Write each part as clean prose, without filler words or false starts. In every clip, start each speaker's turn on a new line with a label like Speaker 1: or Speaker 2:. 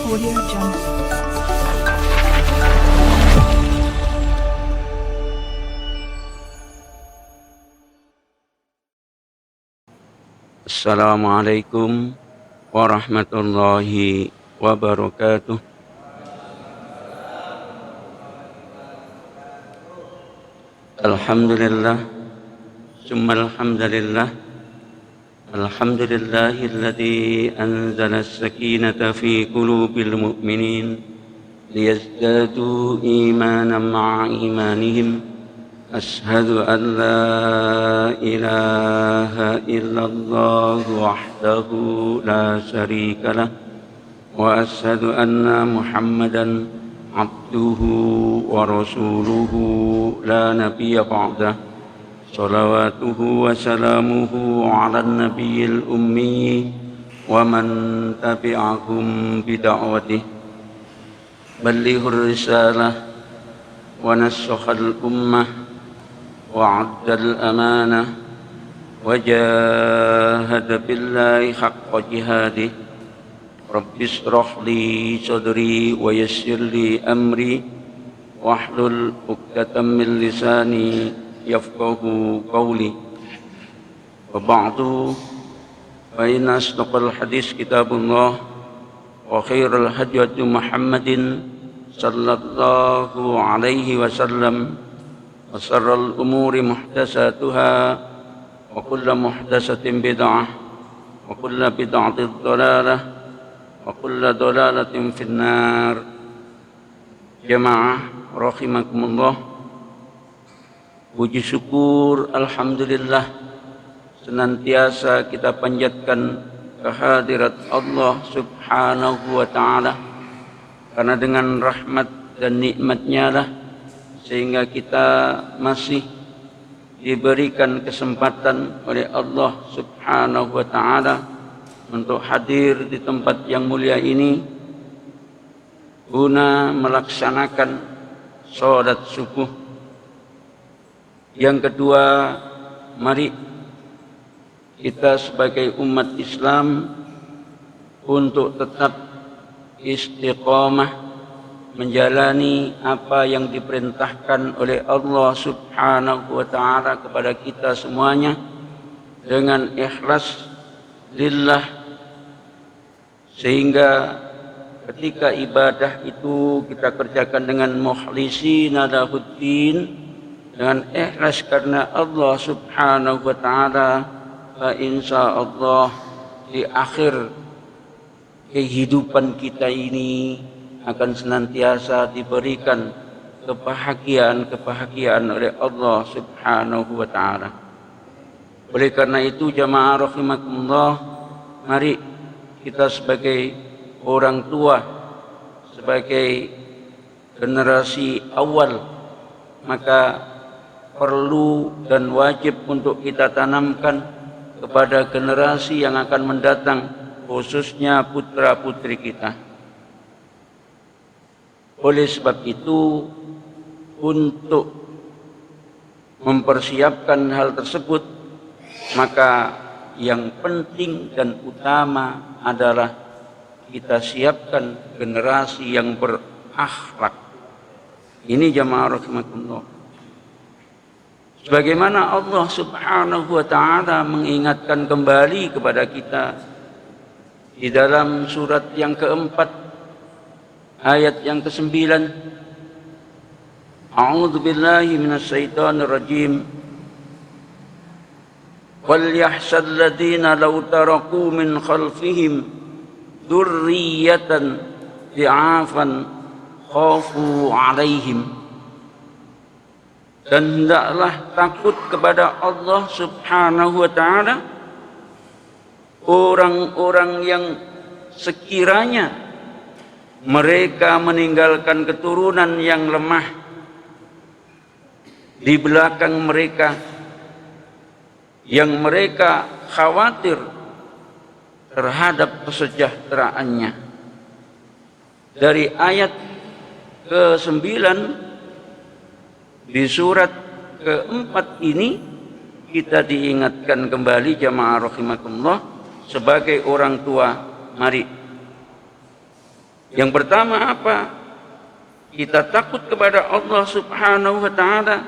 Speaker 1: Audio Jungle.
Speaker 2: Assalamualaikum warahmatullahi wabarakatuh. Alhamdulillah, summa alhamdulillah. Alhamdulillahilladzi anzala as-sakinata fi qulubil mu'minin liyazdadu imanan ma'a imanihim. Ashhadu an la ilaha illallah wahdahu la syarika lah wa ashhadu anna Muhammadan abduhu wa rasuluhu la nabiyya ba'dah. Salawatuhu wa salamuhu ala nabiyil ummi wa man tabi'ahum bida'watih. Ballighur risalah wa nassahal ummah wa 'addal amanah wa jahada billahi haqqa jihadih. Rabbis shrah li sadri wa yassir li amri wahlul 'uqdatam min lisani yafqahu qawli. Wa ba'du, fa inna asdaqal hadis kitabullah wa khairal hadi Muhammadin sallallahu alaihi wasallam wa sharral umuri muhdatsatuha wa kullu muhdatsatin bid'ah wa kullu bid'atin dhalalah wa kullu dhalalatin finnar. Jamaah rahimakumullah, puji syukur alhamdulillah senantiasa kita panjatkan kehadirat Allah subhanahu wa ta'ala, karena dengan rahmat dan nikmatnya lah sehingga kita masih diberikan kesempatan oleh Allah subhanahu wa ta'ala untuk hadir di tempat yang mulia ini guna melaksanakan salat subuh. Yang kedua, mari kita sebagai umat Islam untuk tetap istiqamah menjalani apa yang diperintahkan oleh Allah subhanahu wa ta'ala kepada kita semuanya dengan ikhlas lillah, sehingga ketika ibadah itu kita kerjakan dengan mukhlisina lahuddin, dengan ikhlas karena Allah subhanahu wa ta'ala, fa insyaallah di akhir kehidupan kita ini akan senantiasa diberikan kebahagiaan oleh Allah subhanahu wa ta'ala. Oleh karena itu jamaah rahimakumullah, mari kita sebagai orang tua, sebagai generasi awal, maka perlu dan wajib untuk kita tanamkan kepada generasi yang akan mendatang, khususnya putra-putri kita. Oleh sebab itu, untuk mempersiapkan hal tersebut, maka yang penting dan utama adalah kita siapkan generasi yang berakhlak. Ini jamaah rahimakumullah. Sebagaimana Allah subhanahu wa ta'ala mengingatkan kembali kepada kita di dalam surat yang keempat, ayat yang ke-9. A'udzu billahi minasyaitonir rajim. Wal yahsal ladzina law taraku min khalfihim dzurriyyatan dhi'afan khafu 'alaihim. Dan hendaklah takut kepada Allah subhanahu wa ta'ala orang-orang yang sekiranya mereka meninggalkan keturunan yang lemah di belakang mereka, yang mereka khawatir terhadap kesejahteraannya. Dari ayat ke-9 di surat keempat ini kita diingatkan kembali jamaah rahimakumullah sebagai orang tua, mari Yang pertama apa? Kita takut kepada Allah Subhanahu wa Ta'ala.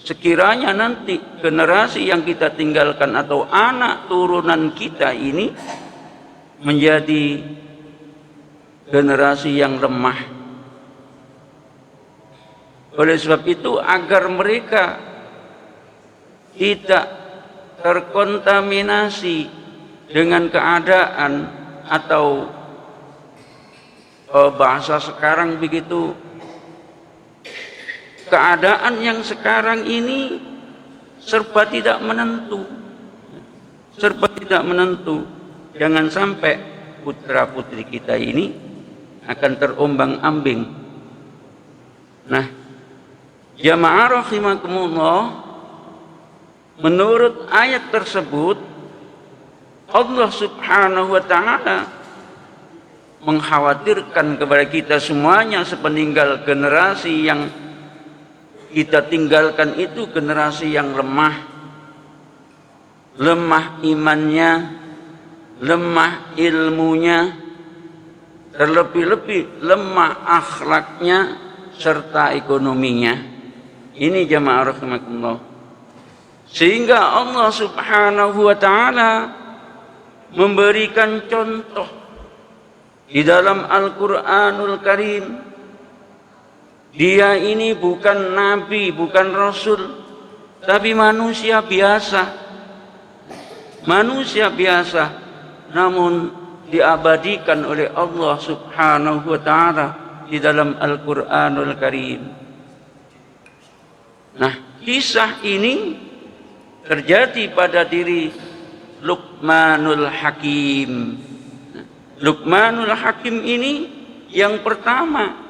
Speaker 2: Sekiranya nanti generasi yang kita tinggalkan atau anak turunan kita ini menjadi generasi yang lemah. Oleh sebab itu, agar mereka tidak terkontaminasi dengan keadaan atau bahasa sekarang begitu, keadaan yang sekarang ini serba tidak menentu, serba tidak menentu. Jangan sampai putra putri kita ini akan terombang-ambing. Nah, jamaah rahimakumullah, menurut ayat tersebut Allah Subhanahu wa Ta'ala mengkhawatirkan kepada kita semuanya sepeninggal generasi yang kita tinggalkan itu generasi yang lemah, lemah imannya, lemah ilmunya, terlebih-lebih lemah akhlaknya serta ekonominya. Ini jamaah rahimakumullah. Sehingga Allah Subhanahu wa Ta'ala memberikan contoh di dalam Al-Quranul Karim. Dia ini bukan nabi, bukan rasul, tapi manusia biasa. Manusia biasa, namun diabadikan oleh Allah Subhanahu wa Ta'ala di dalam Al-Quranul Karim. Nah, kisah ini terjadi pada diri Luqmanul Hakim. Luqmanul Hakim ini yang pertama,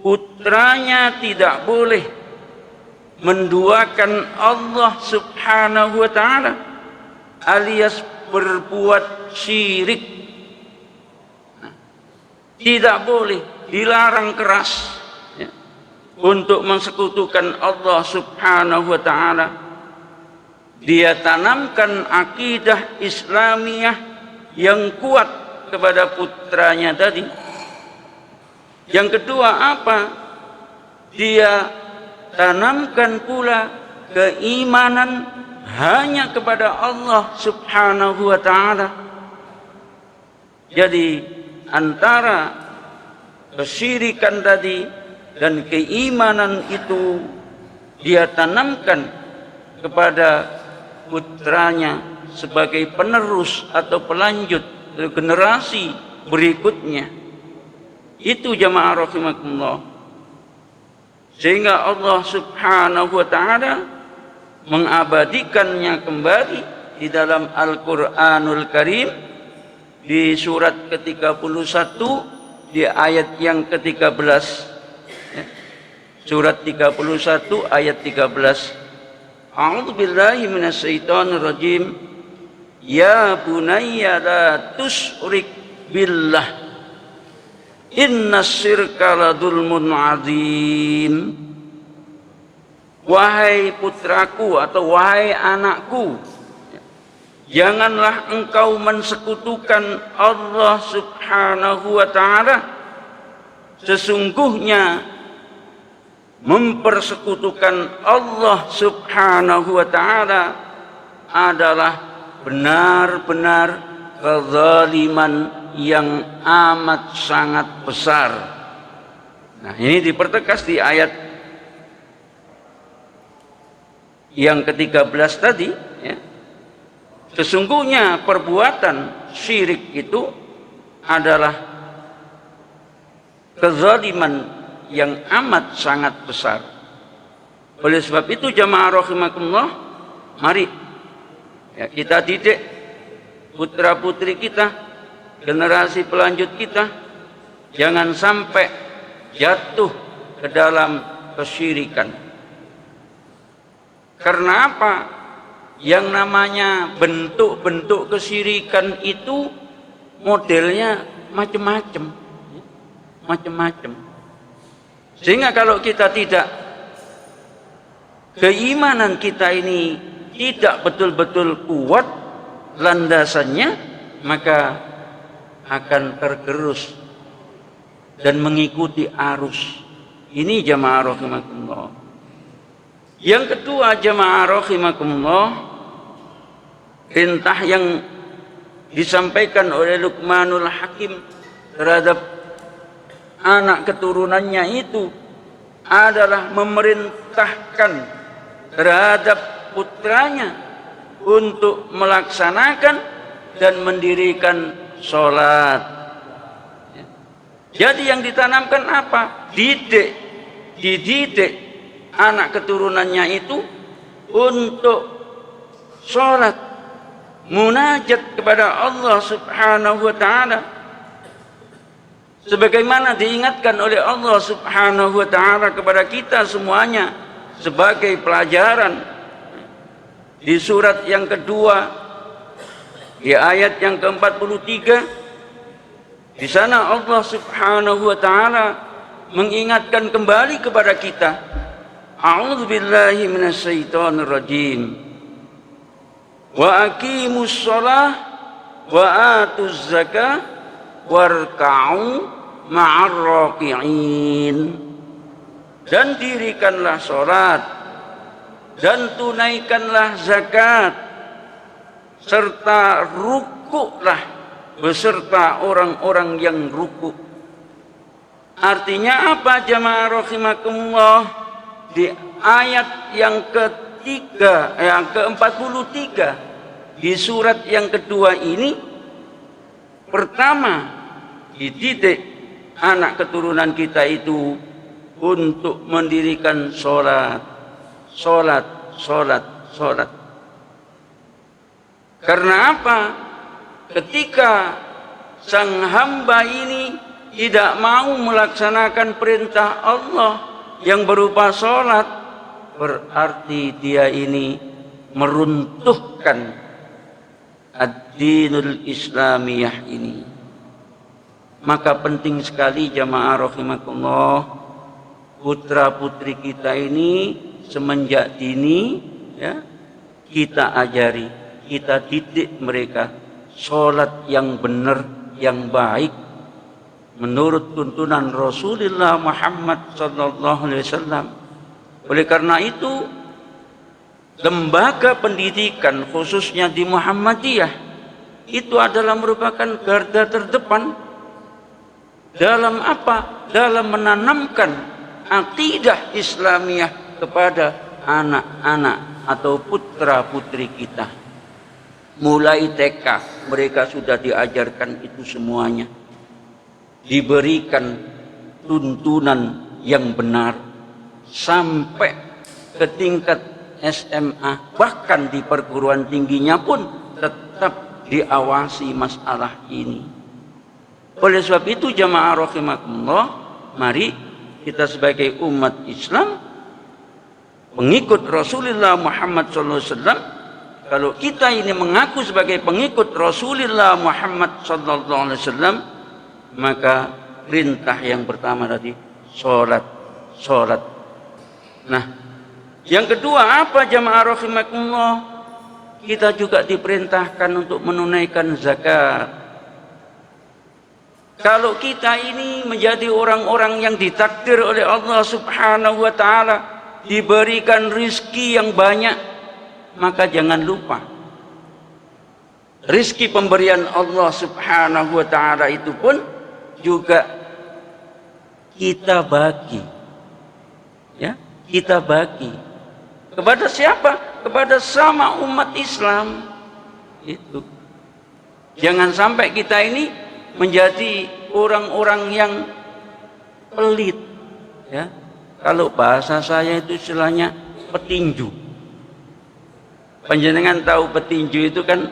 Speaker 2: putranya tidak boleh menduakan Allah Subhanahu wa Ta'ala alias berbuat syirik. Tidak boleh, dilarang keras ya, untuk mensekutukan Allah Subhanahu wa Ta'ala. Dia tanamkan akidah Islamiyah yang kuat kepada putranya tadi. Yang kedua apa? Dia tanamkan pula keimanan hanya kepada Allah Subhanahu wa Ta'ala. Jadi antara kesyirikan tadi dan keimanan itu dia tanamkan kepada putranya sebagai penerus atau pelanjut generasi berikutnya. Itu jamaah rahimakumullah. Sehingga Allah Subhanahu wa Ta'ala mengabadikannya kembali di dalam Al-Quranul Karim di surat ke-31 di ayat yang ke-13. Surat 31 ayat 13. A'udzu billahi minasyaitonir rajim. Ya bunayya la tusyrik billah innas syirka la dzulmun adzim. Wahai putraku atau wahai anakku, janganlah engkau mensekutukan Allah Subhanahu wa Ta'ala. Sesungguhnya mempersekutukan Allah Subhanahu wa Ta'ala adalah benar-benar kezaliman yang amat sangat besar. Nah, ini dipertegas di ayat yang ke-13 tadi ya. Sesungguhnya perbuatan syirik itu adalah kezaliman yang amat sangat besar. Oleh sebab itu jamaah rahimakumullah, mari ya, kita didik putra putri kita, generasi pelanjut kita, jangan sampai jatuh ke dalam kesyirikan. Karena apa? Yang namanya bentuk-bentuk kesyirikan itu modelnya macam-macam, macam-macam. Sehingga kalau kita tidak, keimanan kita ini tidak betul-betul kuat landasannya, maka akan tergerus dan mengikuti arus. Ini jamaah rahimakumullah. Yang kedua jamaah rahimakumullah, perintah yang disampaikan oleh Luqmanul Hakim terhadap anak keturunannya itu adalah memerintahkan terhadap putranya untuk melaksanakan dan mendirikan sholat. Jadi yang ditanamkan apa? Dididik anak keturunannya itu untuk sholat, munajat kepada Allah Subhanahu wa ta'ala, sebagaimana diingatkan oleh Allah Subhanahu wa ta'ala kepada kita semuanya sebagai pelajaran di surat yang kedua, di ayat yang ke-43. Di sana Allah Subhanahu wa ta'ala mengingatkan kembali kepada kita, a'udzubillahi minasyaitonir rajim, wa aqimus shalah wa atuz zakah warka'u ma'ar raki'in. Dan dirikanlah sholat dan tunaikanlah zakat serta rukuklah beserta orang-orang yang ruku. Artinya apa jamaah rahimakumullah? Di ayat yang ketiga, yang ke-43 di surat yang kedua ini, pertama dididik anak keturunan kita itu untuk mendirikan sholat. Karena apa? Ketika sang hamba ini tidak mau melaksanakan perintah Allah yang berupa sholat, berarti dia ini meruntuhkan ad-dinul islamiyah ini. Maka penting sekali jamaah rahimakumullah, putra putri kita ini semenjak dini ya, kita ajari, kita didik mereka sholat yang benar, yang baik menurut tuntunan Rasulullah Muhammad sallallahu alaihi wasallam. Oleh karena itu, lembaga pendidikan khususnya di Muhammadiyah itu adalah merupakan garda terdepan dalam apa? Dalam menanamkan akidah Islamiyah kepada anak-anak atau putra putri kita. Mulai TK mereka sudah diajarkan itu semuanya, diberikan tuntunan yang benar sampai ke tingkat SMA, bahkan di perguruan tingginya pun tetap diawasi masalah ini. Oleh sebab itu jamaah rahimakumullah, mari kita sebagai umat Islam, pengikut Rasulullah Muhammad SAW, kalau kita ini mengaku sebagai pengikut Rasulullah Muhammad sallallahu alaihi wasallam, maka perintah yang pertama tadi sholat. Nah, yang kedua apa jamaah rahimakumullah? Kita juga diperintahkan untuk menunaikan zakat. Kalau kita ini menjadi orang-orang yang ditakdir oleh Allah Subhanahu wa ta'ala, diberikan rizki yang banyak, maka jangan lupa rizki pemberian Allah Subhanahu wa ta'ala itu pun juga kita bagi, ya, kita bagi kepada siapa? Kepada sama umat Islam. Itu jangan sampai kita ini menjadi orang-orang yang pelit, ya. Kalau bahasa saya itu istilahnya petinju. Panjenengan tahu petinju itu kan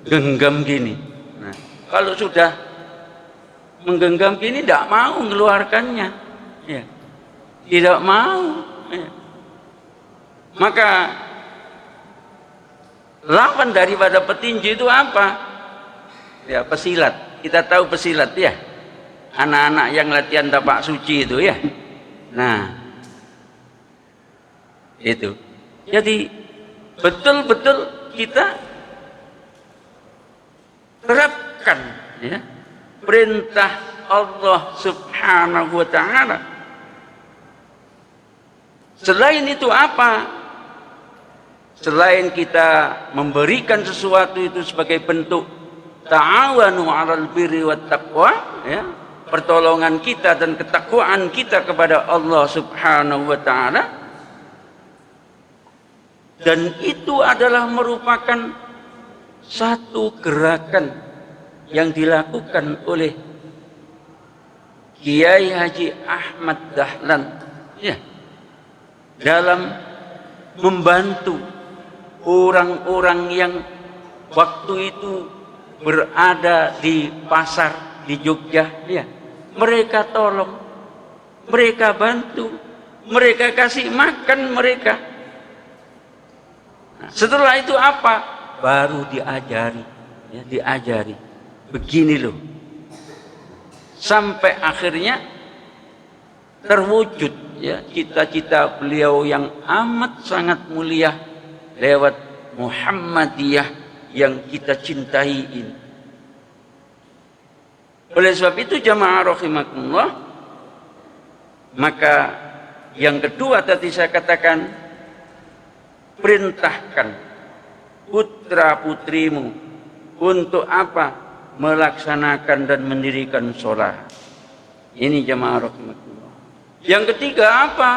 Speaker 2: genggam gini. Nah, kalau sudah menggenggam gini tidak mau mengeluarkannya, ya. Tidak mau, ya. Maka lawan daripada petinju itu apa? Ya, pesilat. Kita tahu pesilat ya, anak-anak yang latihan tapak suci itu ya. Nah, itu. Jadi betul-betul kita terapkan ya, perintah Allah Subhanahu wa taala. Selain itu apa? Selain kita memberikan sesuatu itu sebagai bentuk ta'awanu 'alal birri wat taqwa, ya, pertolongan kita dan ketakwaan kita kepada Allah Subhanahu wa taala, dan itu adalah merupakan satu gerakan yang dilakukan oleh Kiai Haji Ahmad Dahlan, ya, dalam membantu orang-orang yang waktu itu berada di pasar di Jogja, ya. Mereka tolong, mereka bantu, mereka kasih makan mereka. Nah, setelah itu apa? Baru diajari, ya, diajari. Begini loh. Sampai akhirnya terwujud, ya, cita-cita beliau yang amat sangat mulia lewat Muhammadiyah yang kita cintai ini. Oleh sebab itu jamaah rahimakumullah, maka yang kedua tadi saya katakan, perintahkan putra putrimu untuk apa? Melaksanakan dan mendirikan sholat. Ini jamaah rahimakumullah. Yang ketiga apa?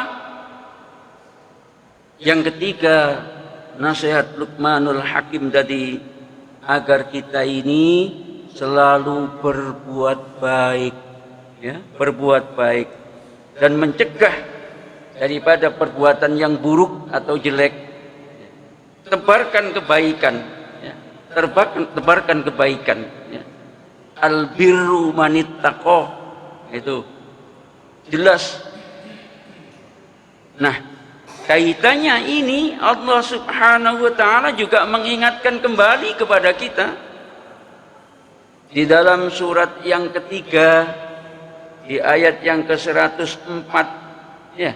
Speaker 2: Yang ketiga, nasihat Luqmanul Hakim tadi, agar kita ini selalu berbuat baik, ya, berbuat baik dan mencegah daripada perbuatan yang buruk atau jelek. Tebarkan kebaikan, ya, tebarkan kebaikan, ya. Al-birru manittaqo, itu jelas. Nah, kaitannya ini Allah Subhanahu wa taala juga mengingatkan kembali kepada kita di dalam surat yang ketiga di ayat yang ke-104, ya.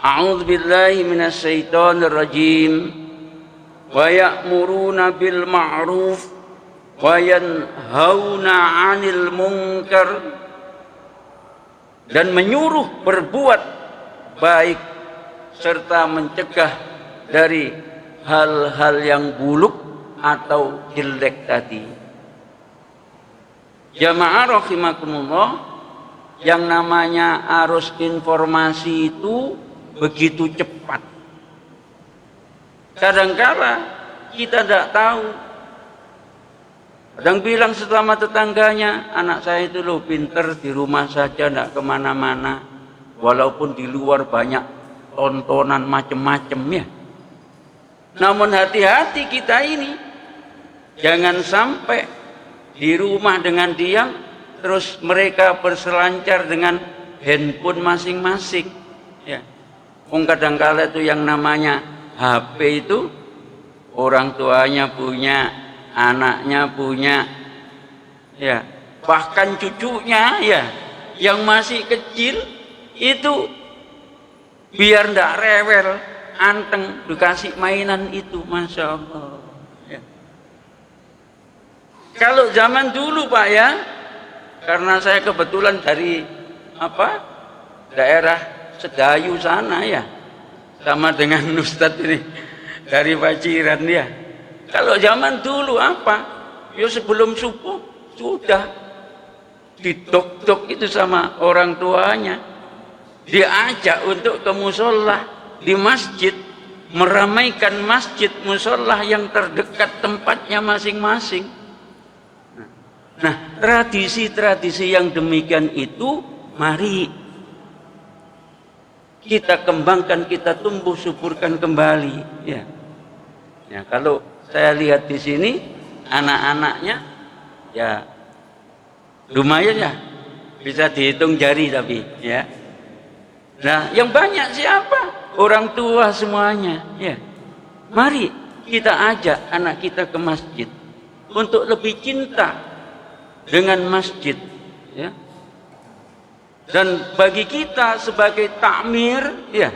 Speaker 2: A'udzubillahi minasyaitonir rajim. Wa ya'muruna bil ma'ruf wa yanhauna 'anil munkar, dan menyuruh berbuat baik serta mencegah dari hal-hal yang buruk atau jelek tadi. Jamaah rahimakumullah, yang namanya arus informasi itu begitu cepat. Kadang-kala kita tidak tahu. Kadang bilang sesama tetangganya, anak saya itu loh pinter, di rumah saja tidak kemana-mana, walaupun di luar banyak tontonan macam-macam, ya. Namun hati-hati kita ini, jangan sampai di rumah dengan diam terus mereka berselancar dengan handphone masing-masing, ya. Kadang-kala itu yang namanya HP itu orang tuanya punya, anaknya punya, ya, bahkan cucunya, ya, yang masih kecil itu biar ndak rewel, anteng, dikasih mainan itu, masya Allah, ya. Kalau zaman dulu Pak, ya, karena saya kebetulan dari daerah Sedayu sana, ya, sama dengan Ustadz ini dari Paciran, ya. Kalau zaman dulu ya sebelum subuh sudah didok-dok itu sama orang tuanya, diajak untuk ke musola di masjid, meramaikan masjid musola yang terdekat tempatnya masing-masing. Nah, tradisi-tradisi yang demikian itu mari kita kembangkan, kita tumbuh suburkan kembali, ya. Ya, kalau saya lihat di sini anak-anaknya, ya, lumayan, ya, bisa dihitung jari tapi, ya. Nah, yang banyak siapa? Orang tua semuanya, ya. Mari kita ajak anak kita ke masjid untuk lebih cinta dengan masjid, ya. Dan bagi kita sebagai takmir, ya,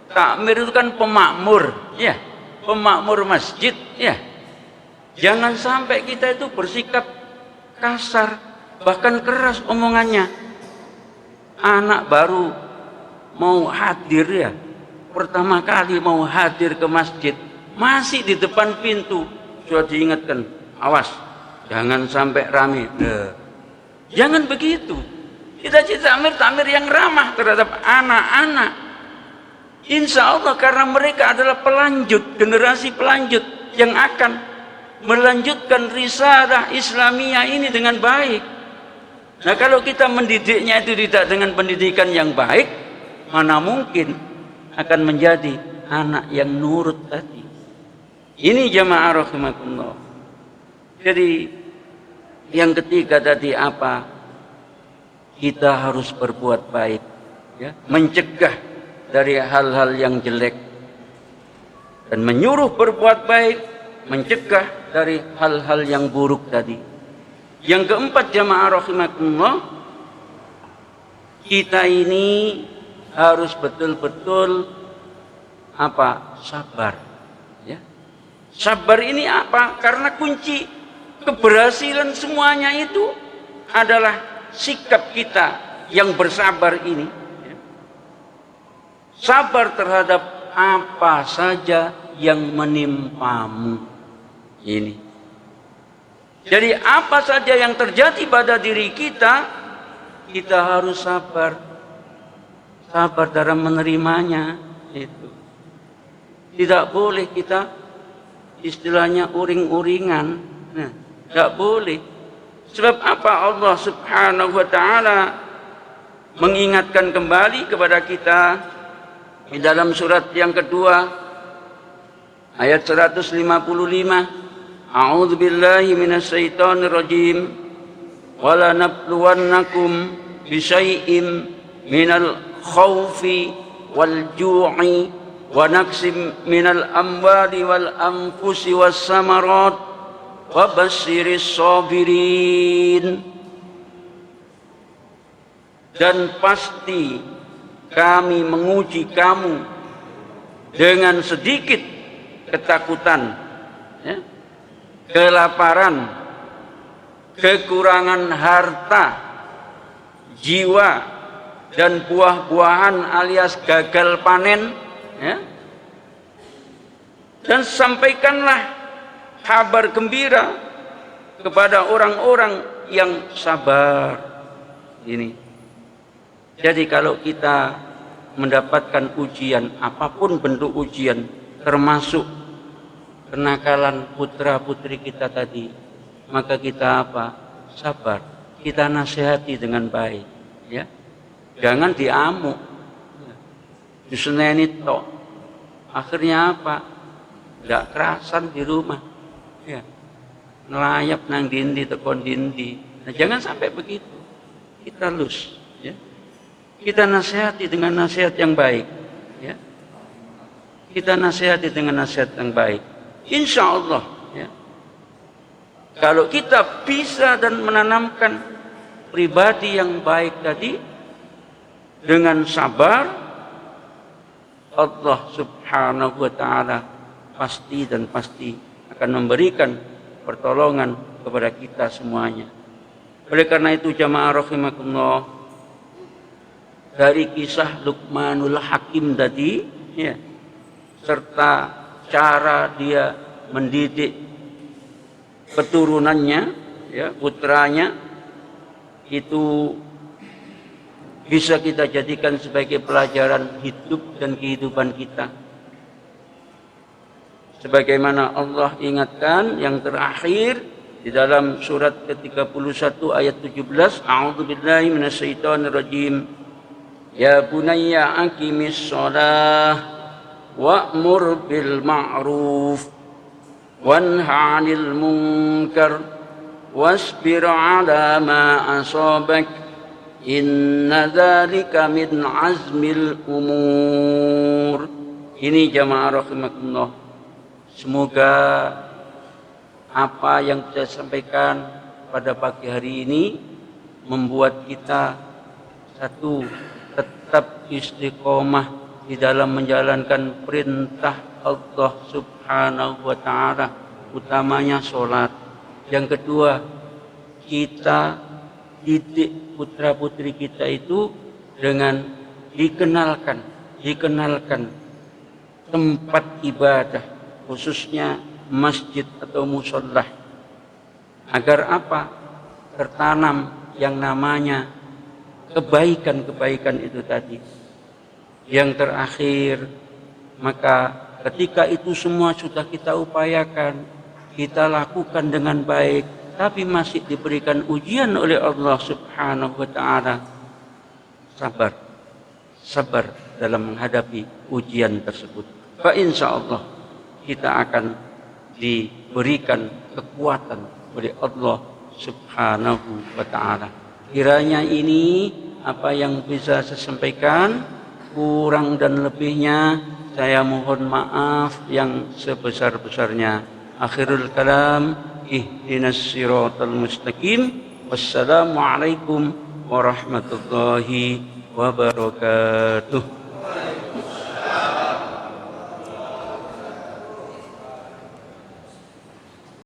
Speaker 2: takmir itu kan pemakmur, ya, pemakmur masjid, ya. Jangan sampai kita itu bersikap kasar, bahkan keras omongannya. Anak baru mau hadir ya, pertama kali mau hadir ke masjid, masih di depan pintu sudah diingatkan, awas jangan sampai rame. Jangan begitu. Kita takmir yang ramah terhadap anak-anak. Insya Allah karena mereka adalah pelanjut, generasi pelanjut yang akan melanjutkan risalah Islamiyah ini dengan baik. Nah, kalau kita mendidiknya itu tidak dengan pendidikan yang baik, mana mungkin akan menjadi anak yang nurut tadi. Ini jamaah rahimakumullah. Jadi yang ketiga tadi apa? Kita harus berbuat baik, ya, mencegah dari hal-hal yang jelek dan menyuruh berbuat baik, mencegah dari hal-hal yang buruk tadi. Yang keempat jamaah rahimakumullah, kita ini harus betul-betul apa? Sabar, ya. Sabar ini apa? Karena kunci keberhasilan semuanya itu adalah sikap kita yang bersabar ini, ya. Sabar terhadap apa saja yang menimpamu ini. Jadi apa saja yang terjadi pada diri kita, kita harus sabar. Sabar dalam menerimanya itu. Tidak boleh kita istilahnya uring-uringan. Nah, tidak boleh. Sebab apa? Allah Subhanahu wa taala mengingatkan kembali kepada kita di dalam surat yang kedua ayat 155. A'udzu billahi minasyaitonir rajim. Wala nabluwannakum bisyai'im minal khaufi wal ju'i wa naqsim minal amwali wal anfusi was samarat wabashiris sabirin. Dan pasti kami menguji kamu dengan sedikit ketakutan, ya, kelaparan, kekurangan harta, jiwa, dan buah-buahan alias gagal panen, ya. Dan sampaikanlah kabar gembira kepada orang-orang yang sabar ini. Jadi kalau kita mendapatkan ujian, apapun bentuk ujian, termasuk kenakalan putra-putri kita tadi, maka kita apa? Sabar. Kita nasihati dengan baik, ya. Jangan diamuk, diseneni tok. Akhirnya apa? Tidak kerasan di rumah, ya, nelayap nang dindi tekon dindi. Nah, jangan sampai begitu. Kita lus, ya. Kita nasihati dengan nasihat yang baik, ya. Kita nasihati dengan nasihat yang baik. Insya Allah, ya. Kalau kita bisa dan menanamkan pribadi yang baik tadi dengan sabar, Allah Subhanahu wa taala pasti dan pasti akan memberikan pertolongan kepada kita semuanya. Oleh karena itu jamaah rahimakumullah, dari kisah Luqmanul Hakim tadi, ya, serta cara dia mendidik keturunannya, ya, putranya, itu bisa kita jadikan sebagai pelajaran hidup dan kehidupan kita. Sebagaimana Allah ingatkan yang terakhir di dalam surat ke-31 ayat 17, A'udzu billahi minasyaitonir rajim. Ya bunayya aqimis shalah wa'mur bil ma'ruf wanha 'anil munkar wasbir 'ala ma asabak inna dzalika min azmil umur. Ini jamaah rahimakumullah. Semoga apa yang saya sampaikan pada pagi hari ini membuat kita satu, tetap istiqomah di dalam menjalankan perintah Allah Subhanahu wa taala, utamanya sholat. Yang kedua, kita didik putra-putri kita itu dengan dikenalkan tempat ibadah, khususnya masjid atau musholah, agar apa? Tertanam yang namanya kebaikan-kebaikan itu tadi. Yang terakhir, maka ketika itu semua sudah kita upayakan, kita lakukan dengan baik, tapi masih diberikan ujian oleh Allah Subhanahu wa ta'ala, sabar dalam menghadapi ujian tersebut. Fa insyaallah kita akan diberikan kekuatan oleh Allah Subhanahu wa ta'ala. Kiranya ini apa yang bisa saya sampaikan, kurang dan lebihnya saya mohon maaf yang sebesar-besarnya. Akhirul kalam, ihdinas siratal mustaqim. Wassalamualaikum warahmatullahi wabarakatuh.